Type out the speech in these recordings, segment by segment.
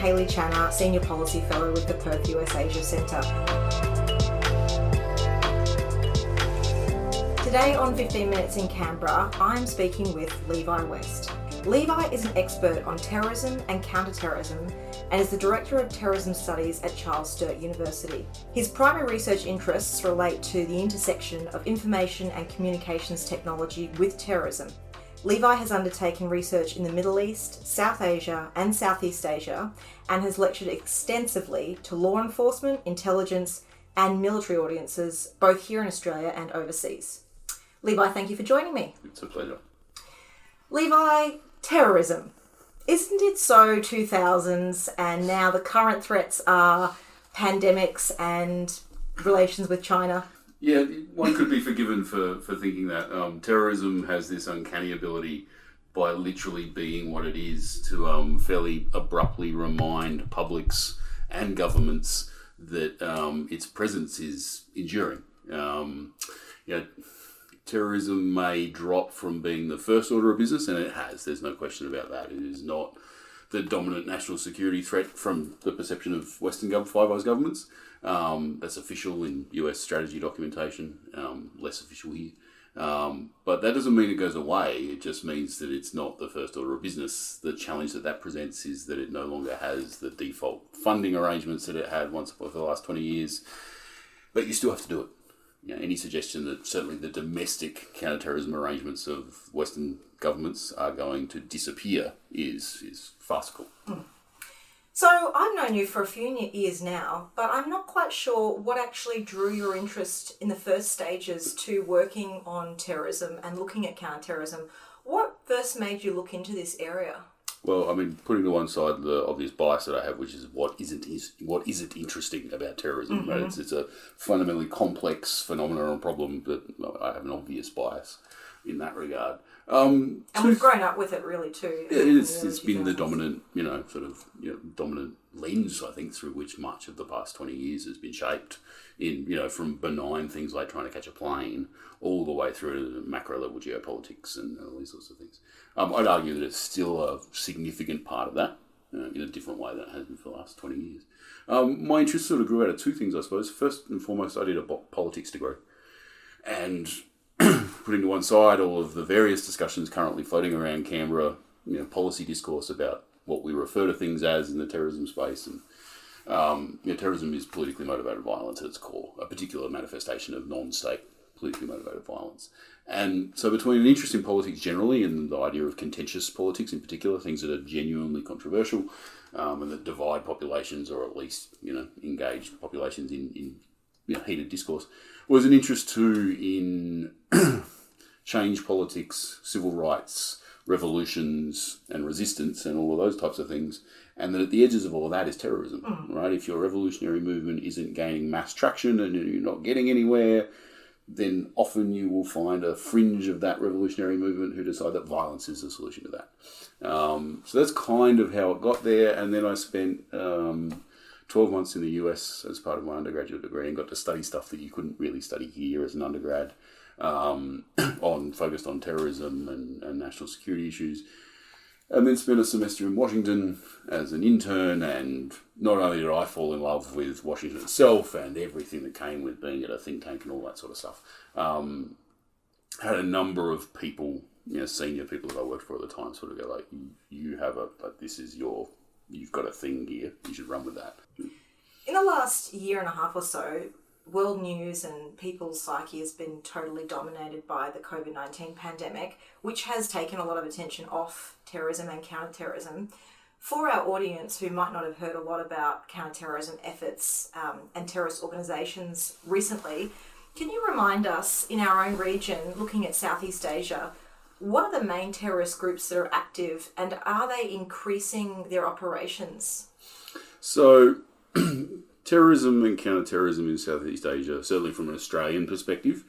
Hayley Channer, Senior Policy Fellow with the Perth US Asia Centre. Today on 15 Minutes in Canberra, I'm speaking with Levi West. Levi is an expert on terrorism and counterterrorism and is the Director of Terrorism Studies at Charles Sturt University. His primary research interests relate to the intersection of information and communications technology with terrorism. Levi has undertaken research in the Middle East, South Asia and Southeast Asia and has lectured extensively to law enforcement, intelligence and military audiences, both here in Australia and overseas. Levi, thank you for joining me. It's a pleasure. Levi, terrorism. Isn't it so 2000s, and now the current threats are pandemics and relations with China? Yeah, one could be forgiven for thinking that. Terrorism has this uncanny ability, by literally being what it is, to fairly abruptly remind publics and governments that its presence is enduring. Terrorism may drop from being the first order of business, and it has. There's no question about that. It is not the dominant national security threat from the perception of Western Five Eyes governments. That's official in US strategy documentation, less official here. But that doesn't mean it goes away. It just means that it's not the first order of business. The challenge that presents is that it no longer has the default funding arrangements that it had once for the last 20 years. But you still have to do it. Any suggestion that certainly the domestic counterterrorism arrangements of Western governments are going to disappear is farcical. So I've known you for a few years now, but I'm not quite sure what actually drew your interest in the first stages to working on terrorism and looking at counterterrorism. What first made you look into this area? Well, I mean, putting to one side the obvious bias that I have, which is what isn't interesting about terrorism. Mm-hmm. Right? It's a fundamentally complex phenomenon and problem that I have an obvious bias in that regard. And we've grown up with it really too. Yeah, it's been the dominant, dominant lens, I think, through which much of the past 20 years has been shaped in, from benign things like trying to catch a plane all the way through to macro level geopolitics and all these sorts of things. I'd argue that it's still a significant part of that in a different way than it has been for the last 20 years. My interest sort of grew out of two things, I suppose. First and foremost, I did a politics degree. And putting to one side all of the various discussions currently floating around Canberra, policy discourse about what we refer to things as in the terrorism space. And terrorism is politically motivated violence at its core, a particular manifestation of non-state politically motivated violence. And so between an interest in politics generally and the idea of contentious politics in particular, things that are genuinely controversial and that divide populations or at least, engage populations in heated discourse, was an interest too in change politics, civil rights, revolutions and resistance and all of those types of things. And that at the edges of all of that is terrorism, right? If your revolutionary movement isn't gaining mass traction and you're not getting anywhere, then often you will find a fringe of that revolutionary movement who decide that violence is the solution to that. So that's kind of how it got there. And then I spent 12 months in the US as part of my undergraduate degree and got to study stuff that you couldn't really study here as an undergrad, focused on terrorism and national security issues. And then spent a semester in Washington as an intern, and not only did I fall in love with Washington itself and everything that came with being at a think tank and all that sort of stuff, had a number of people, senior people that I worked for at the time sort of go like, you've got a thing here, you should run with that. In the last year and a half or so, world news and people's psyche has been totally dominated by the COVID-19 pandemic, which has taken a lot of attention off terrorism and counterterrorism. For our audience who might not have heard a lot about counterterrorism efforts and terrorist organisations recently, can you remind us, in our own region, looking at Southeast Asia, what are the main terrorist groups that are active and are they increasing their operations? So terrorism and counterterrorism in Southeast Asia, certainly from an Australian perspective,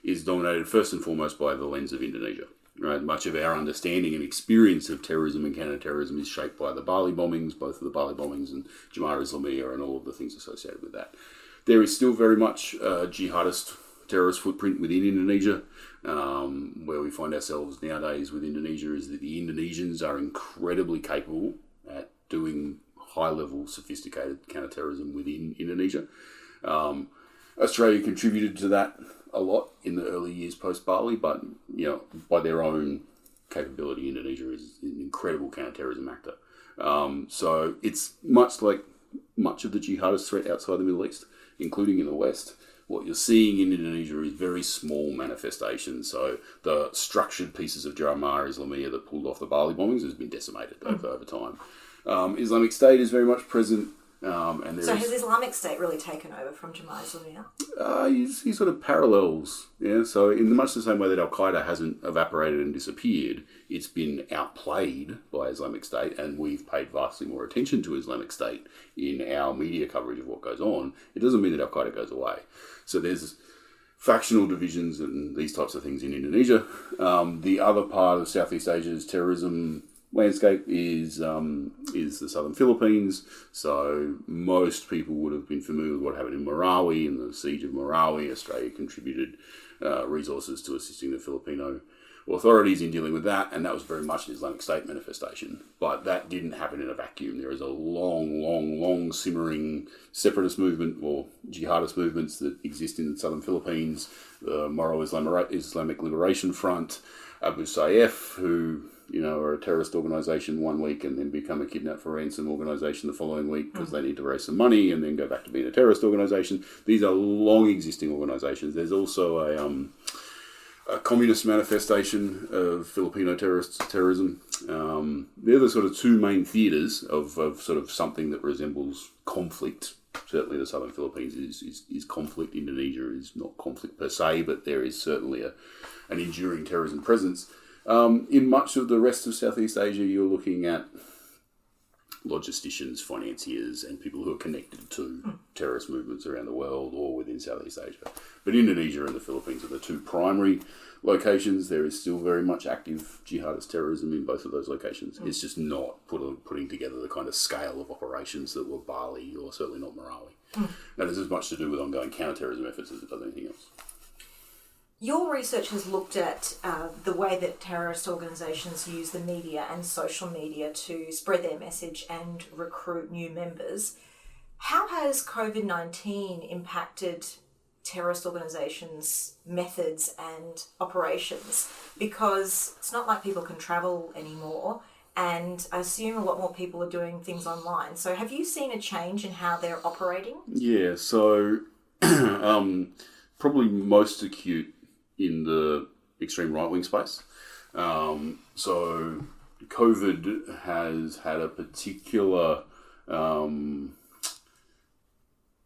is dominated first and foremost by the lens of Indonesia. Right? Much of our understanding and experience of terrorism and counterterrorism is shaped by the Bali bombings, both of the Bali bombings and Jemaah Islamiyah and all of the things associated with that. There is still very much a jihadist terrorist footprint within Indonesia. Where we find ourselves nowadays with Indonesia is that the Indonesians are incredibly capable at doing high-level, sophisticated counterterrorism within Indonesia. Australia contributed to that a lot in the early years post-Bali, but by their own capability, Indonesia is an incredible counterterrorism actor. So it's much like much of the jihadist threat outside the Middle East, including in the West. What you're seeing in Indonesia is very small manifestations. So the structured pieces of Jamaah Islamiyah that pulled off the Bali bombings has been decimated over time. Islamic State is very much present. So has Islamic State really taken over from Jamaah Islamiyah? He sort of parallels. Yeah. So in much the same way that Al-Qaeda hasn't evaporated and disappeared, it's been outplayed by Islamic State, and we've paid vastly more attention to Islamic State in our media coverage of what goes on. It doesn't mean that Al-Qaeda goes away. So there's factional divisions and these types of things in Indonesia. The other part of Southeast Asia's terrorism landscape is the southern Philippines. So most people would have been familiar with what happened in Marawi, in the siege of Marawi. Australia contributed resources to assisting the Filipino authorities in dealing with that, and that was very much an Islamic State manifestation. But that didn't happen in a vacuum. There is a long simmering separatist movement or jihadist movements that exist in the southern Philippines. The Moro Islamic Liberation Front, Abu Sayyaf, who are a terrorist organisation one week and then become a kidnap for ransom organisation the following week because they need to raise some money and then go back to being a terrorist organisation. These are long existing organisations. There's also a communist manifestation of Filipino terrorism. They're the sort of two main theatres of sort of something that resembles conflict. Certainly the southern Philippines is conflict. Indonesia is not conflict per se, but there is certainly an enduring terrorism presence. In much of the rest of Southeast Asia, you're looking at logisticians, financiers, and people who are connected to terrorist movements around the world or within Southeast Asia. But Indonesia and the Philippines are the two primary locations. There is still very much active jihadist terrorism in both of those locations. It's just not putting together the kind of scale of operations that were Bali or certainly not Marawi. That has as much to do with ongoing counterterrorism efforts as it does anything else. Your research has looked at the way that terrorist organisations use the media and social media to spread their message and recruit new members. How has COVID-19 impacted terrorist organisations' methods and operations? Because it's not like people can travel anymore, and I assume a lot more people are doing things online. So have you seen a change in how they're operating? Yeah, so probably most acute in the extreme right-wing space. So COVID has had a particular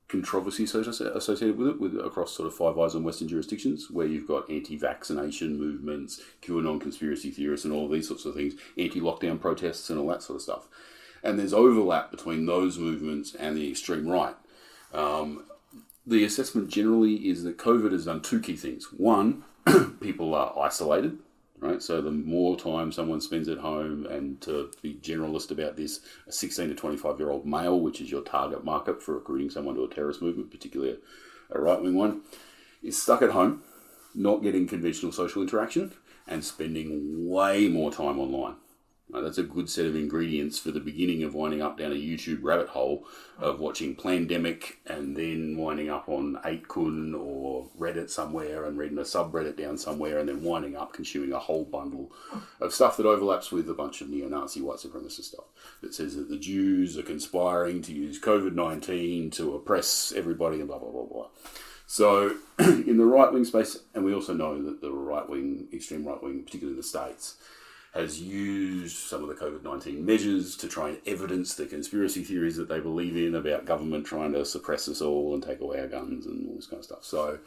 controversy associated with it across sort of Five Eyes on Western jurisdictions, where you've got anti-vaccination movements, QAnon conspiracy theorists and all of these sorts of things, anti-lockdown protests and all that sort of stuff. And there's overlap between those movements and the extreme right. The assessment generally is that COVID has done two key things. One, people are isolated, right? So the more time someone spends at home, and to be generalist about this, a 16 to 25-year-old male, which is your target market for recruiting someone to a terrorist movement, particularly a right-wing one, is stuck at home, not getting conventional social interaction, and spending way more time online. Now, that's a good set of ingredients for the beginning of winding up down a YouTube rabbit hole of watching Plandemic and then winding up on 8kun or Reddit somewhere and reading a subreddit down somewhere and then winding up consuming a whole bundle of stuff that overlaps with a bunch of neo-Nazi white supremacist stuff that says that the Jews are conspiring to use COVID-19 to oppress everybody and blah, blah, blah, blah. So in the right-wing space, and we also know that the right-wing, extreme right-wing, particularly in the States, has used some of the COVID-19 measures to try and evidence the conspiracy theories that they believe in about government trying to suppress us all and take away our guns and all this kind of stuff. So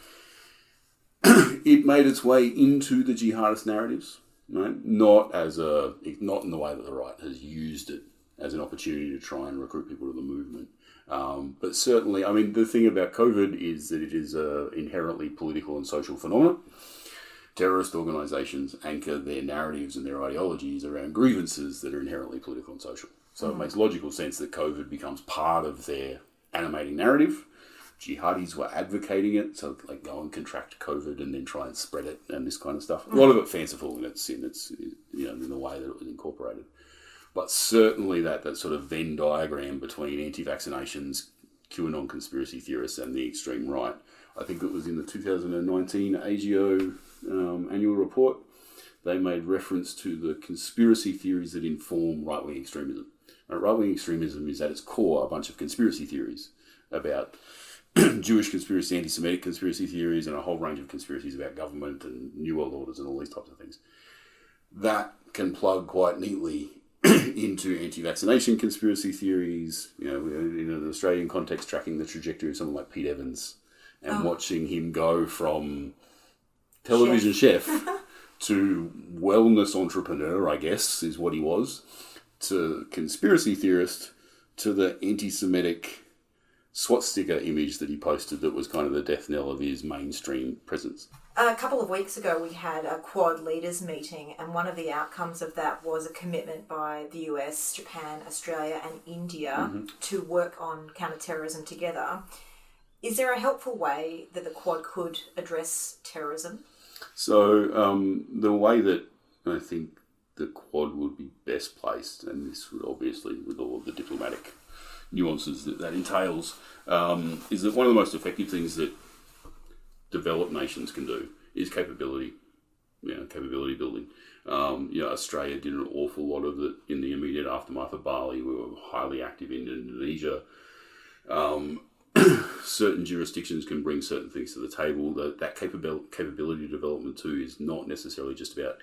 it made its way into the jihadist narratives, right? Not in the way that the right has used it as an opportunity to try and recruit people to the movement. But certainly, I mean, the thing about COVID is that it is an inherently political and social phenomenon. Terrorist organisations anchor their narratives and their ideologies around grievances that are inherently political and social. So it makes logical sense that COVID becomes part of their animating narrative. Jihadis were advocating it, so like go and contract COVID and then try and spread it and this kind of stuff. A lot of it fanciful in the way that it was incorporated. But certainly that sort of Venn diagram between anti-vaccinations, QAnon conspiracy theorists and the extreme right. I think it was in the 2019 AGO annual report. They made reference to the conspiracy theories that inform right-wing extremism. Right-wing extremism is at its core a bunch of conspiracy theories about Jewish conspiracy, anti-Semitic conspiracy theories, and a whole range of conspiracies about government and New World Orders and all these types of things. That can plug quite neatly into anti-vaccination conspiracy theories. You know, in an Australian context, tracking the trajectory of someone like Pete Evans and watching him go from television chef to wellness entrepreneur, I guess, is what he was, to conspiracy theorist, to the anti-Semitic swastika image that he posted that was kind of the death knell of his mainstream presence. A couple of weeks ago, we had a Quad leaders meeting, and one of the outcomes of that was a commitment by the US, Japan, Australia, and India to work on counterterrorism together. Is there a helpful way that the Quad could address terrorism? So the way that I think the Quad would be best placed, and this would obviously, with all of the diplomatic nuances that entails, is that one of the most effective things that developed nations can do is capability building. Australia did an awful lot of it in the immediate aftermath of Bali. We were highly active in Indonesia. Certain jurisdictions can bring certain things to the table. That capability development too is not necessarily just about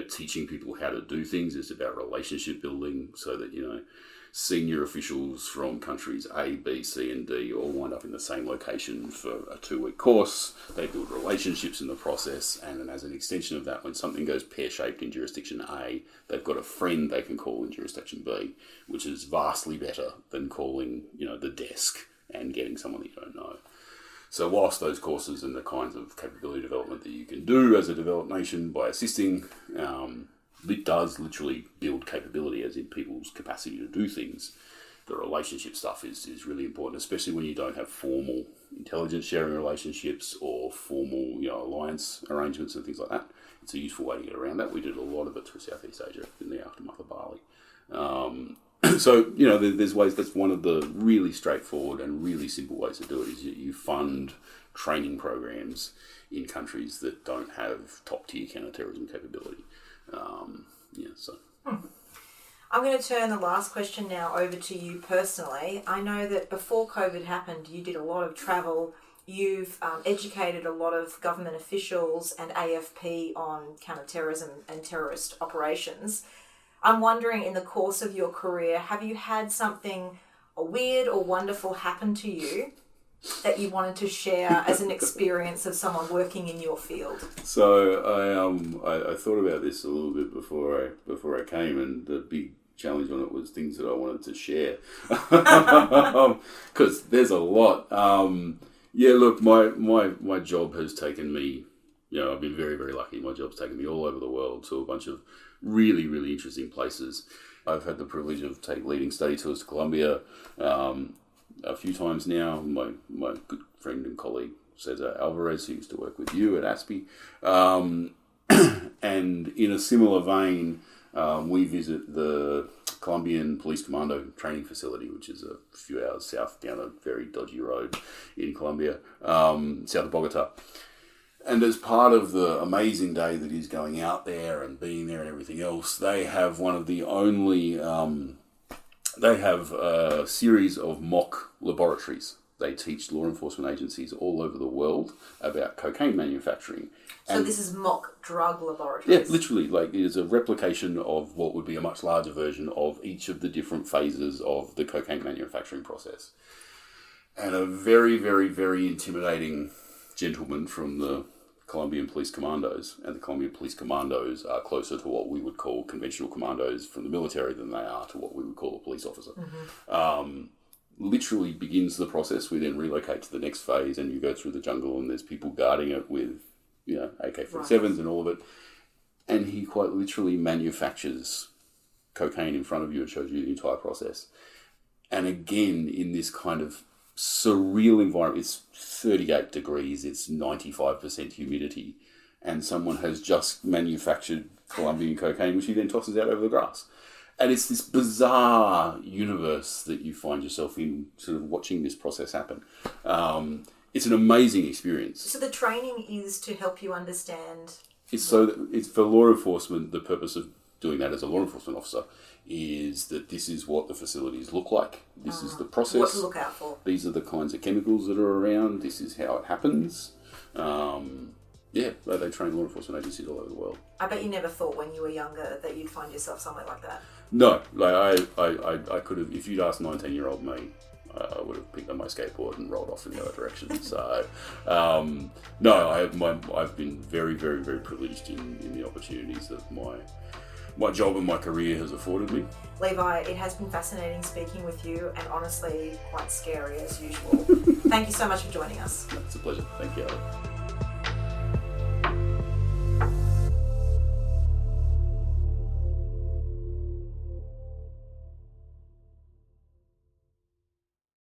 teaching people how to do things. It's about relationship building, so that senior officials from countries A, B, C, and D all wind up in the same location for a 2-week course. They build relationships in the process, and then as an extension of that, when something goes pear-shaped in jurisdiction A, they've got a friend they can call in jurisdiction B, which is vastly better than calling, the desk and getting someone that you don't know. So whilst those courses and the kinds of capability development that you can do as a developed nation by assisting, it does literally build capability, as in people's capacity to do things. The relationship stuff is really important, especially when you don't have formal intelligence sharing relationships or formal alliance arrangements and things like that. It's a useful way to get around that. We did a lot of it through Southeast Asia in the aftermath of Bali. So, there's ways. That's one of the really straightforward and really simple ways to do it, is you fund training programs in countries that don't have top-tier counterterrorism capability. I'm going to turn the last question now over to you personally. I know that before COVID happened, you did a lot of travel. You've educated a lot of government officials and AFP on counterterrorism and terrorist operations. I'm wondering, in the course of your career, have you had something weird or wonderful happen to you that you wanted to share as an experience of someone working in your field? So I thought about this a little bit before I came, and the big challenge on it was things that I wanted to share, because there's a lot. Look, my job has taken me. I've been very, very lucky. My job's taken me all over the world to a bunch of really, really interesting places. I've had the privilege of leading study tours to Colombia a few times now. My good friend and colleague, Cesar Alvarez, who used to work with you at ASPI. And in a similar vein, we visit the Colombian Police Commando training facility, which is a few hours south down a very dodgy road in Colombia, south of Bogota. And as part of the amazing day that is going out there and being there and everything else, they have one of the only... they have a series of mock laboratories. They teach law enforcement agencies all over the world about cocaine manufacturing. So this is mock drug laboratories? Yeah, literally. It is a replication of what would be a much larger version of each of the different phases of the cocaine manufacturing process. And a very, very, very intimidating gentleman from the Colombian Police Commandos, and the Colombian Police Commandos are closer to what we would call conventional commandos from the military than they are to what we would call a police officer. Literally begins the process. We then relocate to the next phase, and you go through the jungle, and there's people guarding it with, AK-47s and all of it. And he quite literally manufactures cocaine in front of you and shows you the entire process. And again, in this kind of surreal environment, it's 38 degrees, it's 95% humidity, and someone has just manufactured Colombian cocaine, which he then tosses out over the grass. And it's this bizarre universe that you find yourself in, sort of watching this process happen. It's an amazing experience. So the training is to help you understand... It's for law enforcement. The purpose of doing that as a law enforcement officer is that this is what the facilities look like. This is the process. What to look out for. These are the kinds of chemicals that are around. This is how it happens. They train law enforcement agencies all over the world. I bet you never thought when you were younger that you'd find yourself somewhere like that. No, I could have. If you'd asked 19-year-old me, I would have picked up my skateboard and rolled off in the other direction. So, no, I've been very, very, very privileged in the opportunities that my job and my career has afforded me. Levi, it has been fascinating speaking with you, and honestly quite scary as usual. Thank you so much for joining us. It's a pleasure. Thank you, Hayley.